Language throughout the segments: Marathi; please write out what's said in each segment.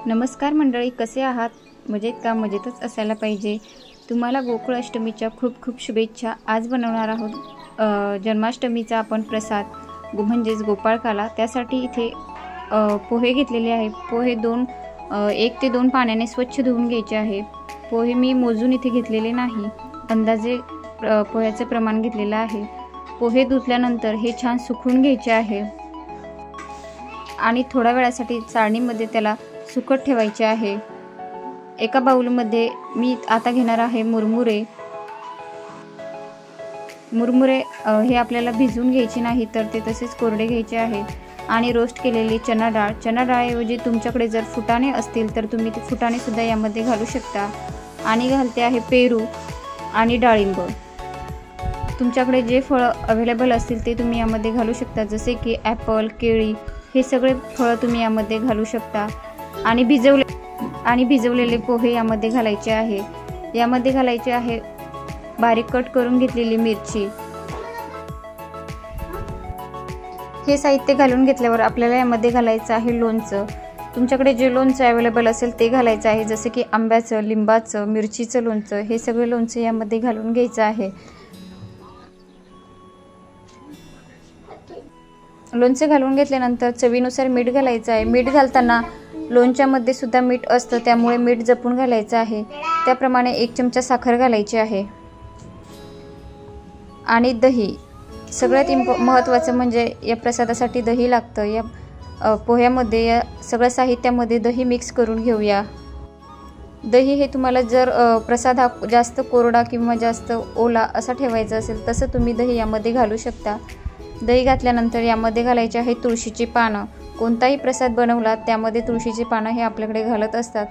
नमस्कार मंडळी, कसे आहात? मजेत का? मजेतच असायला पाहिजे। तुम्हाला गोकुळ अष्टमीच्या खूप खूप शुभेच्छा। आज बनवणार आहोत जन्माष्टमीचा आपण प्रसाद म्हणजेच गोपाळकाला। त्यासाठी इथे पोहे घेतलेले आहे। पोहे 1 ते 2 पाण्याने स्वच्छ धुवून घ्यायचे आहे। पोहे मी मोजून इथे घेतलेले नाही, अंदाजे पोह्याचे प्रमाण घेतलेले आहे। पोहे धुतल्यानंतर हे छान सुकवून घ्यायचे आहे आणि थोड्या वेळासाठी चाळणीमध्ये त्याला सुकत ठेवायचे आहे। एका बाउलमध्ये मी आता घेणार आहे मुरमुरे। हे आपल्याला भिजवून घ्यायचे नाही, तर ते तसेच कोरडे घ्यायचे आहे। आणि रोस्ट केलेली चना डाळऐवजी तुमच्याकडे जर फुटाणे असतील तर तुम्ही ते फुटाणे सुद्धा यामध्ये घालू शकता। आणि घालते आहे पेरू आणि डाळिंब। तुमच्याकडे जे फळ अवेलेबल असतील ते तुम्ही यामध्ये घालू शकता, जसे की ॲपल, केळी, हे सगळे फळ तुम्ही यामध्ये घालू शकता। आणि भिजवलेले पोहे यामध्ये घालायचे आहे। यामध्ये घालायचे आहे बारीक कट करून घेतलेली मिरची। हे साहित्य घालून घेतल्यावर आपल्याला यामध्ये घालायचं आहे लोणचं। तुमच्याकडे जे लोणचं अवेलेबल असेल ते घालायचं आहे, जसे की आंब्याचं, लिंबाचं, मिरचीचं लोणचं, हे सगळे लोणचं यामध्ये घालून घ्यायचं आहे। लोणचे घालून घेतल्यानंतर चवीनुसार मीठ घालायचं आहे। मीठ घालताना लोणच्यामध्ये सुद्धा मीठ असतं, त्यामुळे मीठ जपून घालायचं आहे। त्याप्रमाणे 1 चमचा साखर घालायची आहे। आणि दही, सगळ्यात महत्त्वाचं म्हणजे या प्रसादासाठी दही लागतं। या पोह्यामध्ये, या सगळ्या साहित्यामध्ये दही मिक्स करून घेऊया। दही हे तुम्हाला जर प्रसाद हा जास्त कोरडा किंवा जास्त ओला असा ठेवायचा असेल तसं तुम्ही दही यामध्ये घालू शकता। दही घातल्यानंतर यामध्ये घालायचे आहे तुळशीची पानं। कोणताही प्रसाद बनवला त्यामध्ये तुळशीची पानं हे आपल्याकडे घालत असतात,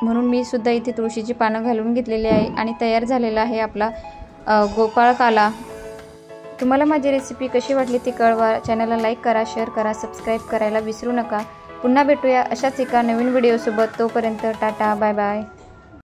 म्हणून मी सुद्धा इथे तुळशीची पानं घालून घेतलेली आहे। आणि तयार झालेला आहे आपला गोपाळकाला। तुम्हाला माझी रेसिपी कशी वाटली ती कळवा। चॅनलला लाईक करा, शेअर करा, सबस्क्राईब करायला विसरू नका। पुन्हा भेटूया अशाच एका नवीन व्हिडिओसोबत। तोपर्यंत टाटा, बाय बाय।